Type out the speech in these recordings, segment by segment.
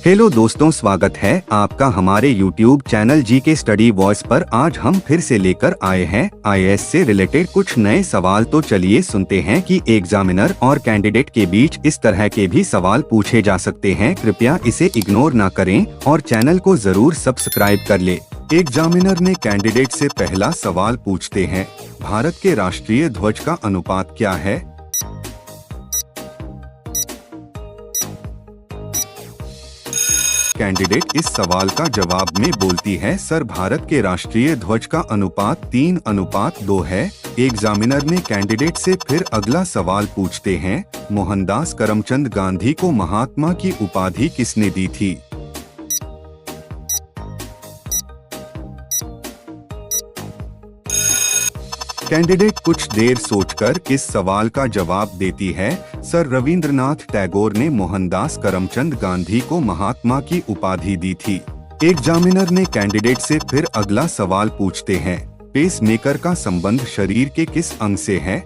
Hello दोस्तों, स्वागत है आपका हमारे YouTube channel GK study voice पर। आज हम फिर से लेकर आए हैं आईएएस से रिलेटेड कुछ नए सवाल। तो चलिए सुनते हैं कि एग्जामिनर और कैंडिडेट के बीच इस तरह के भी सवाल पूछे जा सकते हैं। कृपया इसे इग्नोर ना करें और चैनल को जरूर सब्सक्राइब कर ले। एग्जामिनर ने कैंडिडेट से पहला सवाल पूछते हैं, भारत के राष्ट्रीय ध्वज का अनुपात क्या है? कैंडिडेट इस सवाल का जवाब में बोलती है, सर भारत के राष्ट्रीय ध्वज का अनुपात 3:2 है। एग्जामिनर ने कैंडिडेट से फिर अगला सवाल पूछते हैं, मोहनदास करमचंद गांधी को महात्मा की उपाधि किसने दी थी? कैंडिडेट कुछ देर सोचकर इस सवाल का जवाब देती है, सर रविंद्रनाथ टैगोर ने मोहनदास करमचंद गांधी को महात्मा की उपाधि दी थी। एग्जामिनर ने कैंडिडेट से फिर अगला सवाल पूछते हैं, पेसमेकर का संबंध शरीर के किस अंग से है?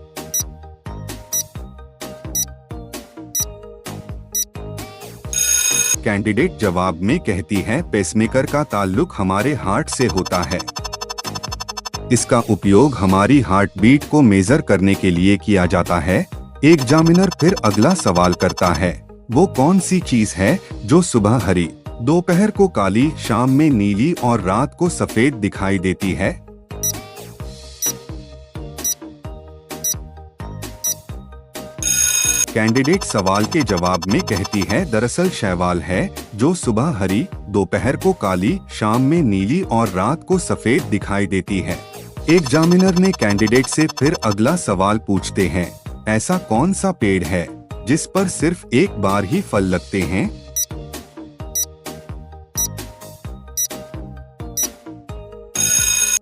कैंडिडेट जवाब में कहती है, पेसमेकर का ताल्लुक हमारे हार्ट से होता है। इसका उपयोग हमारी हार्ट बीट को मेजर करने के लिए किया जाता है। एग्जामिनर फिर अगला सवाल करता है, वो कौन सी चीज है जो सुबह हरी, दोपहर को काली, शाम में नीली और रात को सफेद दिखाई देती है? कैंडिडेट सवाल के जवाब में कहती है, दरअसल शैवाल है जो सुबह हरी, दोपहर को काली, शाम में नीली और रात को सफेद दिखाई देती है। एग्जामिनर ने कैंडिडेट से फिर अगला सवाल पूछते हैं, ऐसा कौन सा पेड़ है जिस पर सिर्फ एक बार ही फल लगते हैं?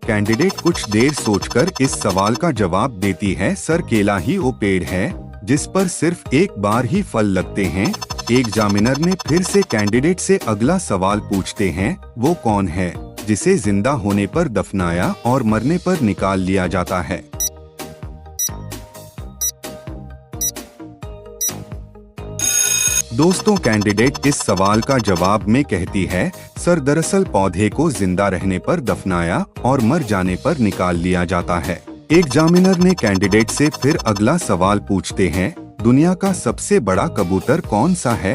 कैंडिडेट कुछ देर सोचकर इस सवाल का जवाब देती है, सर केला ही वो पेड़ है जिस पर सिर्फ एक बार ही फल लगते हैं। एग्जामिनर ने फिर से कैंडिडेट से अगला सवाल पूछते हैं, वो कौन है जिसे जिंदा होने पर दफनाया और मरने पर निकाल लिया जाता है? दोस्तों, कैंडिडेट इस सवाल का जवाब में कहती है, सर दरअसल पौधे को जिंदा रहने पर दफनाया और मर जाने पर निकाल लिया जाता है। एग्जामिनर ने कैंडिडेट से फिर अगला सवाल पूछते हैं, दुनिया का सबसे बड़ा कबूतर कौन सा है?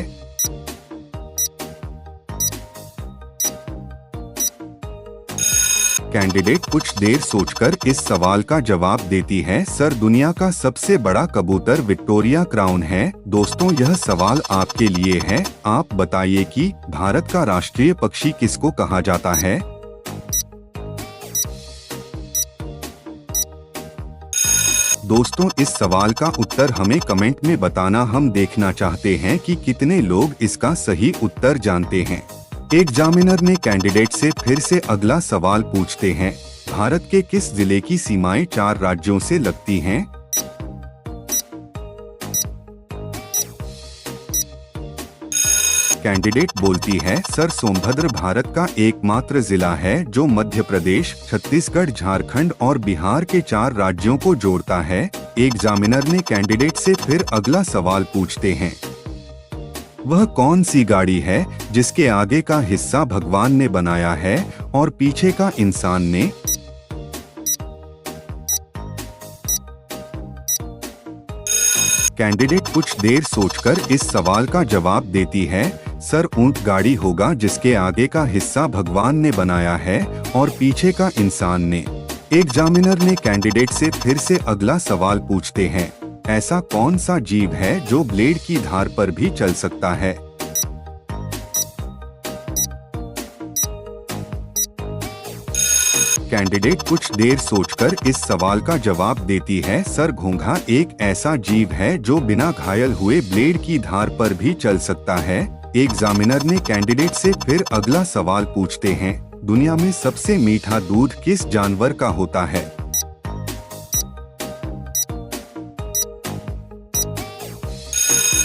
कैंडिडेट कुछ देर सोचकर इस सवाल का जवाब देती है, सर दुनिया का सबसे बड़ा कबूतर विक्टोरिया क्राउन है। दोस्तों, यह सवाल आपके लिए है। आप बताइए कि भारत का राष्ट्रीय पक्षी किसको कहा जाता है? दोस्तों, इस सवाल का उत्तर हमें कमेंट में बताना। हम देखना चाहते हैं कि कितने लोग इसका सही उत्तर जानते हैं। एग्जामिनर ने कैंडिडेट से फिर से अगला सवाल पूछते हैं, भारत के किस जिले की सीमाएं 4 राज्यों से लगती हैं? कैंडिडेट बोलती है, सर सोनभद्र भारत का एकमात्र जिला है जो मध्य प्रदेश, छत्तीसगढ़, झारखंड और बिहार के 4 राज्यों को जोड़ता है। एग्जामिनर ने कैंडिडेट से फिर अगला सवाल पूछते हैं, वह कौन सी गाड़ी है जिसके आगे का हिस्सा भगवान ने बनाया है और पीछे का इंसान ने? कैंडिडेट कुछ देर सोचकर इस सवाल का जवाब देती है, सर ऊंट गाड़ी होगा जिसके आगे का हिस्सा भगवान ने बनाया है और पीछे का इंसान ने। एग्जामिनर ने कैंडिडेट से फिर से अगला सवाल पूछते हैं, ऐसा कौन सा जीव है जो ब्लेड की धार पर भी चल सकता है? कैंडिडेट कुछ देर सोचकर इस सवाल का जवाब देती है, सर घोंघा एक ऐसा जीव है जो बिना घायल हुए ब्लेड की धार पर भी चल सकता है। एग्जामिनर ने कैंडिडेट से फिर अगला सवाल पूछते हैं, दुनिया में सबसे मीठा दूध किस जानवर का होता है?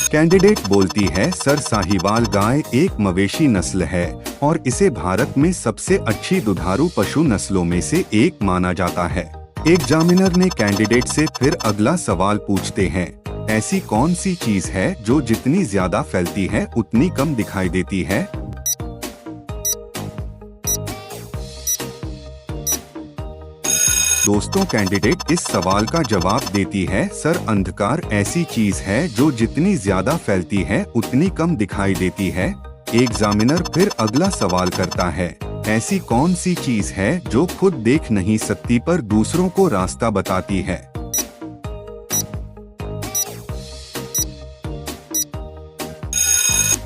कैंडिडेट बोलती है, सर साहीवाल गाय एक मवेशी नस्ल है और इसे भारत में सबसे अच्छी दुधारू पशु नस्लों में से एक माना जाता है। एग्जामिनर ने कैंडिडेट से फिर अगला सवाल पूछते हैं, ऐसी कौन सी चीज है जो जितनी ज्यादा फैलती है उतनी कम दिखाई देती है? दोस्तों कैंडिडेट इस सवाल का जवाब देती है, सर अंधकार ऐसी चीज है जो जितनी ज्यादा फैलती है उतनी कम दिखाई देती है। एग्जामिनर फिर अगला सवाल करता है, ऐसी कौन सी चीज है जो खुद देख नहीं सकती पर दूसरों को रास्ता बताती है।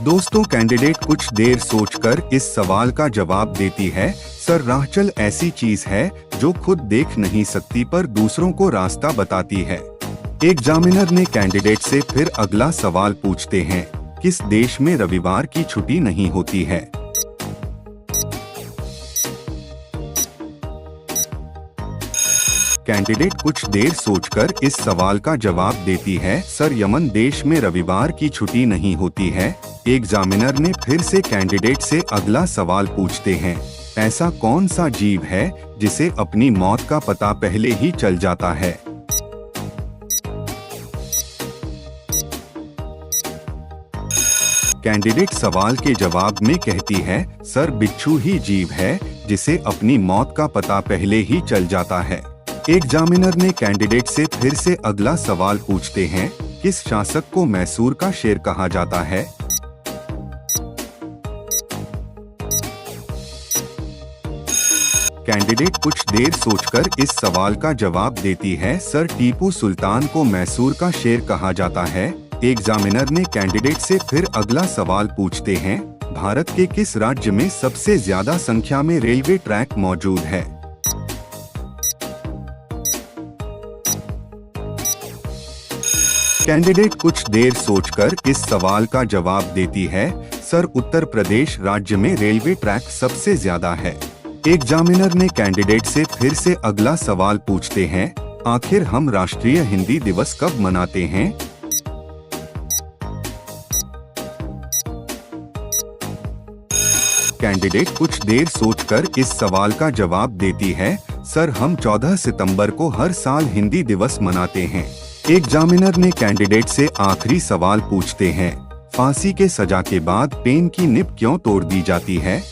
दोस्तों कैंडिडेट कुछ देर सोचकर इस सवाल का जवाब देती है, सर राहचल ऐसी चीज है जो खुद देख नहीं सकती पर दूसरों को रास्ता बताती है। एग्जामिनर ने कैंडिडेट से फिर अगला सवाल पूछते हैं, किस देश में रविवार की छुट्टी नहीं होती है। कैंडिडेट कुछ देर सोचकर इस सवाल का जवाब देती है, सर यमन देश में रविवार की छुट्टी नहीं होती है। एग्जामिनर ने फिर से कैंडिडेट से अगला सवाल पूछते हैं, ऐसा कौन सा जीव है जिसे अपनी मौत का पता पहले ही चल जाता है। कैंडिडेट सवाल के जवाब में कहती है, सर बिच्छू ही जीव है जिसे अपनी मौत का पता पहले ही चल जाता है। एग्जामिनर ने कैंडिडेट से फिर से अगला सवाल पूछते हैं, किस शासक को मैसूर का शेर कहा जाता है। कैंडिडेट कुछ देर सोचकर इस सवाल का जवाब देती है, सर टीपू सुल्तान को मैसूर का शेर कहा जाता है। एग्जामिनर ने कैंडिडेट से फिर अगला सवाल पूछते हैं, भारत के किस राज्य में सबसे ज्यादा संख्या में रेलवे ट्रैक मौजूद है। कैंडिडेट कुछ देर सोचकर इस सवाल का जवाब देती है, सर उत्तर प्रदेश राज्य में रेलवे ट्रैक सबसे ज्यादा है। एग्जामिनर ने कैंडिडेट से फिर से अगला सवाल पूछते हैं, आखिर हम राष्ट्रीय हिंदी दिवस कब मनाते हैं। कैंडिडेट कुछ देर सोचकर इस सवाल का जवाब देती है, सर हम 14 सितंबर को हर साल हिंदी दिवस मनाते हैं। एग्जामिनर ने कैंडिडेट से आखिरी सवाल पूछते हैं, फांसी के सजा के बाद पेन की निब क्यों तोड़ दी जाती है।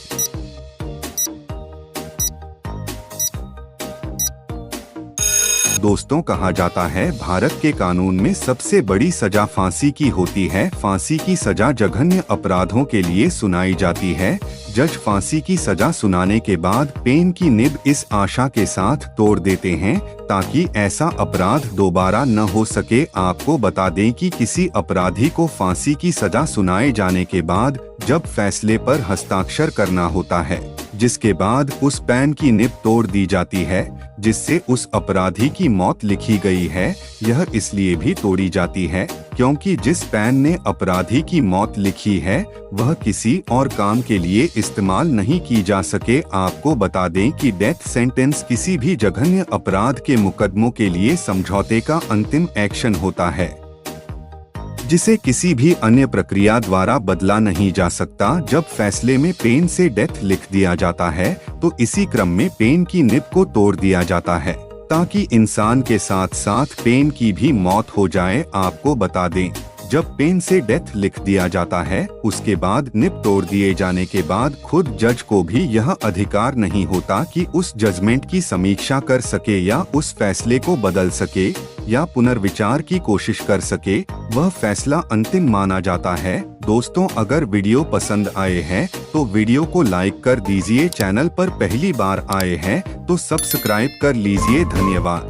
दोस्तों कहा जाता है, भारत के कानून में सबसे बड़ी सजा फांसी की होती है। फांसी की सजा जघन्य अपराधों के लिए सुनाई जाती है। जज फांसी की सजा सुनाने के बाद पेन की निब इस आशा के साथ तोड़ देते हैं ताकि ऐसा अपराध दोबारा न हो सके। आपको बता दें कि किसी अपराधी को फांसी की सजा सुनाए जाने के बाद जब फैसले पर हस्ताक्षर करना होता है, जिसके बाद उस पेन की निब तोड़ दी जाती है जिससे उस अपराधी की मौत लिखी गई है। यह इसलिए भी तोड़ी जाती है क्योंकि जिस पेन ने अपराधी की मौत लिखी है वह किसी और काम के लिए इस्तेमाल नहीं की जा सके। आपको बता दें कि डेथ सेंटेंस किसी भी जघन्य अपराध के मुकदमों के लिए समझौते का अंतिम एक्शन होता है, जिसे किसी भी अन्य प्रक्रिया द्वारा बदला नहीं जा सकता। जब फैसले में पेन से डेथ लिख दिया जाता है तो इसी क्रम में पेन की निब को तोड़ दिया जाता है ताकि इंसान के साथ साथ पेन की भी मौत हो जाए। आपको बता दें, जब पेन से डेथ लिख दिया जाता है उसके बाद निब तोड़ दिए जाने के बाद खुद जज को भी यह अधिकार नहीं होता कि उस जजमेंट की समीक्षा कर सके या उस फैसले को बदल सके या पुनर्विचार की कोशिश कर सके। वह फैसला अंतिम माना जाता है। दोस्तों अगर वीडियो पसंद आए हैं तो वीडियो को लाइक कर दीजिए। चैनल पर पहली बार आए हैं तो सब्सक्राइब कर लीजिए। धन्यवाद।